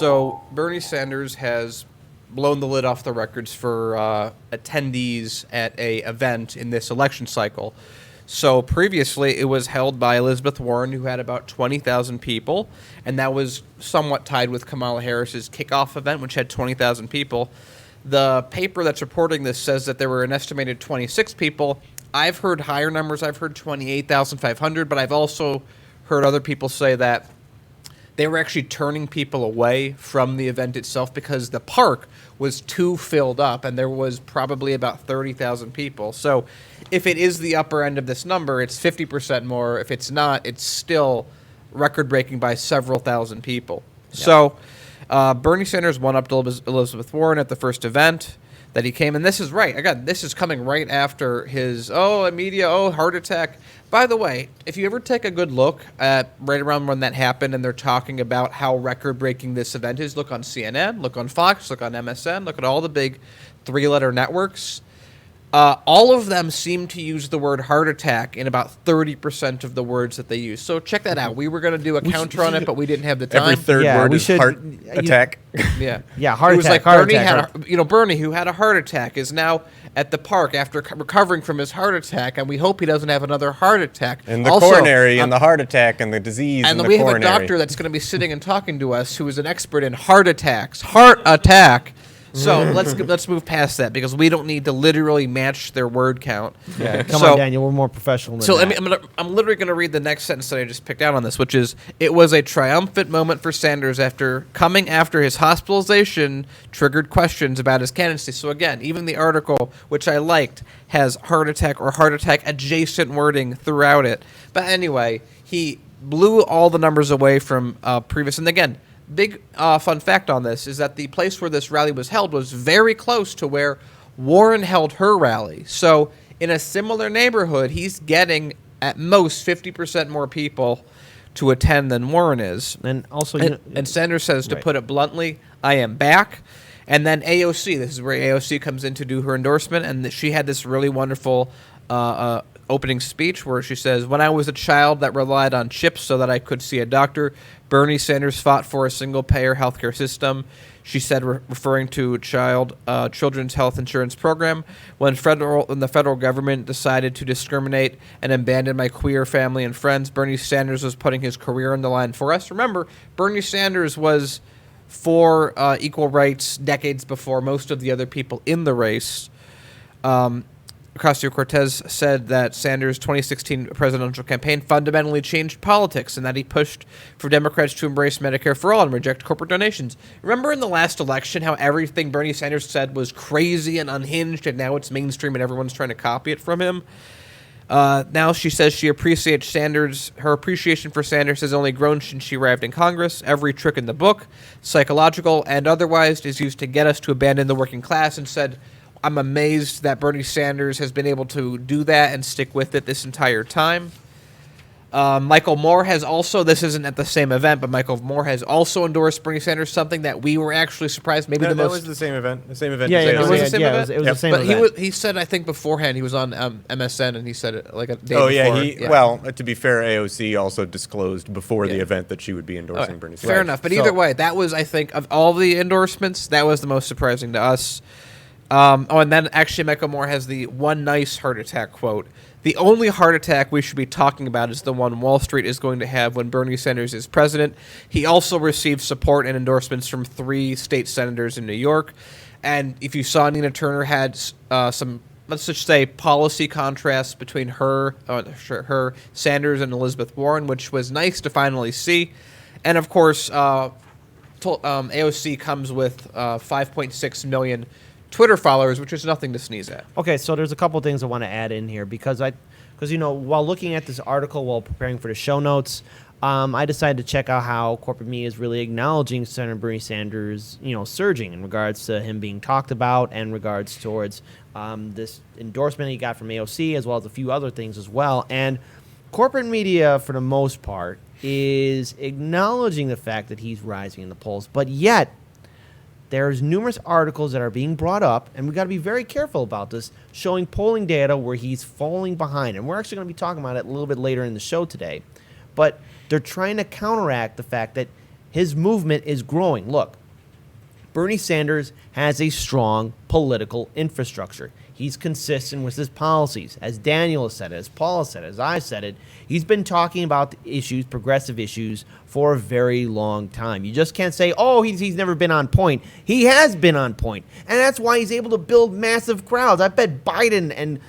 So Bernie Sanders has blown the lid off the records for attendees at a event in this election cycle. So previously, it was held by Elizabeth Warren, who had about 20,000 people, and that was somewhat tied with Kamala Harris's kickoff event, which had 20,000 people. The paper that's reporting this says that there were an estimated 26 people. I've heard higher numbers. I've heard 28,500, but I've also heard other people say that they were actually turning people away from the event itself because the park was too filled up, and there was probably about 30,000 people. So if it is the upper end of this number, it's 50% more. If it's not, it's still record-breaking by several thousand people. Yep. So Bernie Sanders won up to Elizabeth Warren at the first event that he came. And this is right. Again, this is coming right after his, heart attack. By the way, if you ever take a good look at right around when that happened and they're talking about how record-breaking this event is, look on CNN, look on Fox, look on MSN, look at all the big three-letter networks. All of them seem to use the word heart attack in about 30% of the words that they use. So check that out. We were going to do a counter on it, but we didn't have the time. Every third word is heart attack. Yeah. Yeah, heart attack. It was like Bernie had Bernie, who had a heart attack, is now at the park after recovering from his heart attack, and we hope he doesn't have another heart attack. And the coronary and the heart attack and the disease and the we coronary. have a doctor that's going to be sitting and talking to us who is an expert in heart attacks. Heart attack. So let's move past that because we don't need to literally match their word count. Yeah, come on, Daniel. We're more professional than that. I'm literally going to read the next sentence that I just picked out on this, which is, it was a triumphant moment for Sanders after his hospitalization triggered questions about his candidacy. So again, even the article, which I liked, has heart attack or heart attack adjacent wording throughout it. But anyway, he blew all the numbers away from previous. And again, big fun fact on this is that the place where this rally was held was very close to where Warren held her rally. So in a similar neighborhood, he's getting at most 50% more people to attend than Warren is. And also, and Sanders says, to put it bluntly, I am back. And then AOC, this is where AOC comes in to do her endorsement, and she had this really wonderful opening speech where she says, when I was a child that relied on chips so that I could see a doctor, Bernie Sanders fought for a single-payer healthcare system. She said, referring to children's health insurance program, when the federal government decided to discriminate and abandon my queer family and friends, Bernie Sanders was putting his career on the line for us. Remember, Bernie Sanders was for equal rights decades before most of the other people in the race. Ocasio-Cortez said that Sanders' 2016 presidential campaign fundamentally changed politics and that he pushed for Democrats to embrace Medicare for all and reject corporate donations. Remember in the last election how everything Bernie Sanders said was crazy and unhinged, and now it's mainstream and everyone's trying to copy it from him? Now she says she appreciates Sanders. Her appreciation for Sanders has only grown since she arrived in Congress. Every trick in the book, psychological and otherwise, is used to get us to abandon the working class, and said, I'm amazed that Bernie Sanders has been able to do that and stick with it this entire time. Michael Moore has also, this isn't at the same event, but Michael Moore has also endorsed Bernie Sanders, something that we were actually surprised. Maybe that was the same event. The same event. Yeah, it was the same event. It was the same event. He said, I think beforehand, he was on MSN, and he said it like a day before. Well, to be fair, AOC also disclosed before the event that she would be endorsing Bernie Sanders. Fair enough. But either way, that was, I think, of all the endorsements, that was the most surprising to us. And then actually Michael Moore has the one nice heart attack quote. The only heart attack we should be talking about is the one Wall Street is going to have when Bernie Sanders is president. He also received support and endorsements from 3 state senators in New York. And if you saw, Nina Turner had some, let's just say, policy contrasts between her Sanders and Elizabeth Warren, which was nice to finally see. And of course, AOC comes with 5.6 million Twitter followers, which is nothing to sneeze at. Okay, so there's a couple things I want to add in here because while looking at this article while preparing for the show notes, I decided to check out how corporate media is really acknowledging Senator Bernie Sanders, surging in regards to him being talked about and regards towards this endorsement he got from AOC, as well as a few other things as well. And corporate media, for the most part, is acknowledging the fact that he's rising in the polls, but yet there's numerous articles that are being brought up, and we've got to be very careful about this, showing polling data where he's falling behind. And we're actually going to be talking about it a little bit later in the show today. But they're trying to counteract the fact that his movement is growing. Look, Bernie Sanders has a strong political infrastructure. He's consistent with his policies. As Daniel has said it, as Paul has said it, as I said it, he's been talking about the issues, progressive issues, for a very long time. You just can't say, oh, he's never been on point. He has been on point. And that's why he's able to build massive crowds. I bet Biden and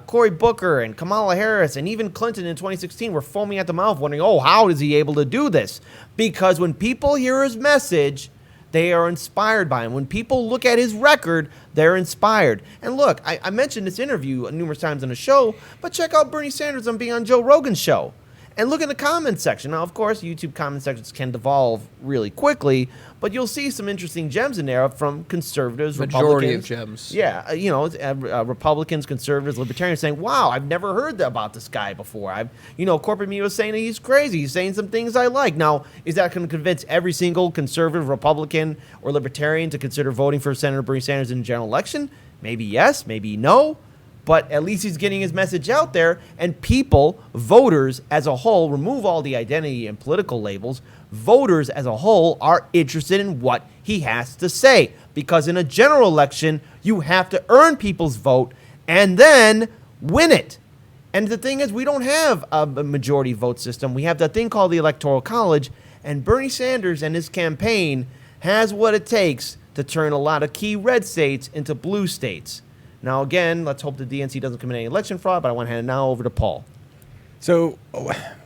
Cory Booker and Kamala Harris and even Clinton in 2016 were foaming at the mouth wondering, oh, how is he able to do this? Because when people hear his message, they are inspired by him. When people look at his record, they're inspired. And look, I mentioned this interview numerous times on the show, but check out Bernie Sanders on being on Joe Rogan's show. And look in the comment section. Now, of course, YouTube comment sections can devolve really quickly, but you'll see some interesting gems in there from conservatives, Majority Republicans. of gems. Yeah, Republicans, conservatives, libertarians saying, wow, I've never heard about this guy before. Corporate media was saying that he's crazy. He's saying some things I like. Now, is that going to convince every single conservative, Republican, or libertarian to consider voting for Senator Bernie Sanders in the general election? Maybe yes, maybe no. But at least he's getting his message out there, and people, voters as a whole, remove all the identity and political labels, voters as a whole are interested in what he has to say. Because in a general election, you have to earn people's vote and then win it. And the thing is, we don't have a majority vote system. We have that thing called the Electoral College, and Bernie Sanders and his campaign has what it takes to turn a lot of key red states into blue states. Now, again, let's hope the DNC doesn't commit any election fraud, but I want to hand it now over to Paul. So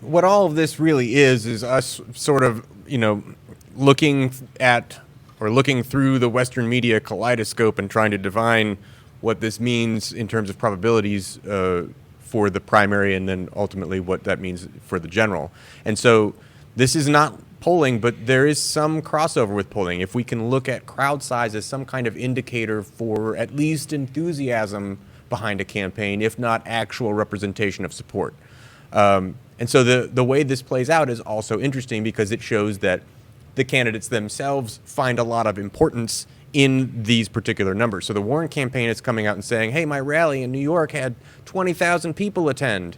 what all of this really is us sort of, looking at or looking through the Western media kaleidoscope and trying to divine what this means in terms of probabilities for the primary and then ultimately what that means for the general. And so this is not polling, but there is some crossover with polling. If we can look at crowd size as some kind of indicator for at least enthusiasm behind a campaign, if not actual representation of support. And so the way this plays out is also interesting because it shows that the candidates themselves find a lot of importance in these particular numbers. So the Warren campaign is coming out and saying, hey, my rally in New York had 20,000 people attend.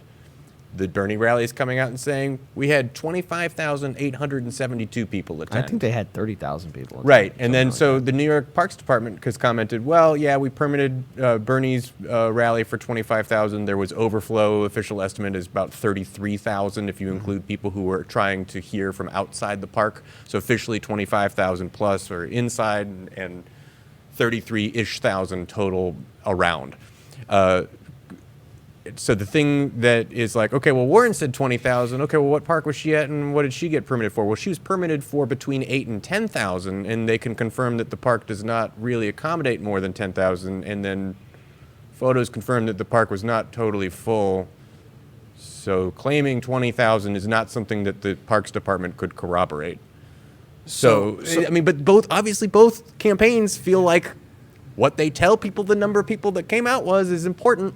The Bernie rally is coming out and saying we had 25,872 people attend. I think they had 30,000 people. Right. And then so the New York Parks Department has commented, well, yeah, we permitted Bernie's rally for 25,000. There was overflow. Official estimate is about 33,000 if you include people who were trying to hear from outside the park. So officially 25,000 plus or inside and 33-ish thousand total around. So the thing that is like, okay, well, Warren said 20,000. Okay, well, what park was she at and what did she get permitted for? Well, she was permitted for between 8,000 and 10,000, and they can confirm that the park does not really accommodate more than 10,000, and then photos confirm that the park was not totally full. So claiming 20,000 is not something that the Parks Department could corroborate. So I mean, but obviously both campaigns feel like what they tell people the number of people that came out is important.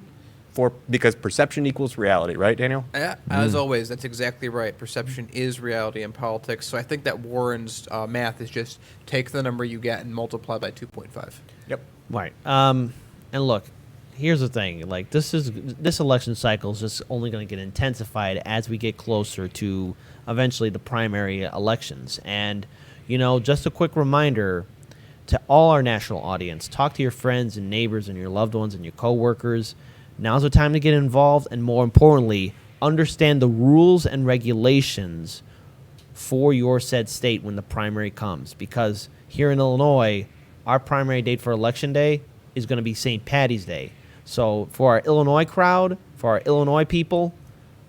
Because perception equals reality, right, Daniel? Yeah, as always, that's exactly right. Perception is reality in politics. So I think that Warren's math is just take the number you get and multiply by 2.5. Yep. Right. And look, here's the thing. Like this election cycle is just only going to get intensified as we get closer to eventually the primary elections. And just a quick reminder to all our national audience: talk to your friends and neighbors and your loved ones and your coworkers. Now's the time to get involved, and more importantly, understand the rules and regulations for your said state when the primary comes. Because here in Illinois, our primary date for Election Day is going to be St. Patty's Day. So for our Illinois crowd, for our Illinois people,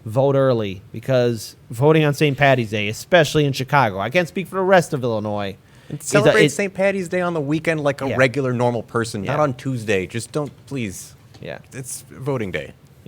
vote early, because voting on St. Patty's Day, especially in Chicago, I can't speak for the rest of Illinois. Celebrate St. Patty's Day on the weekend like a regular, normal person, not Yeah. on Tuesday. Just don't, please. Yeah. It's voting day.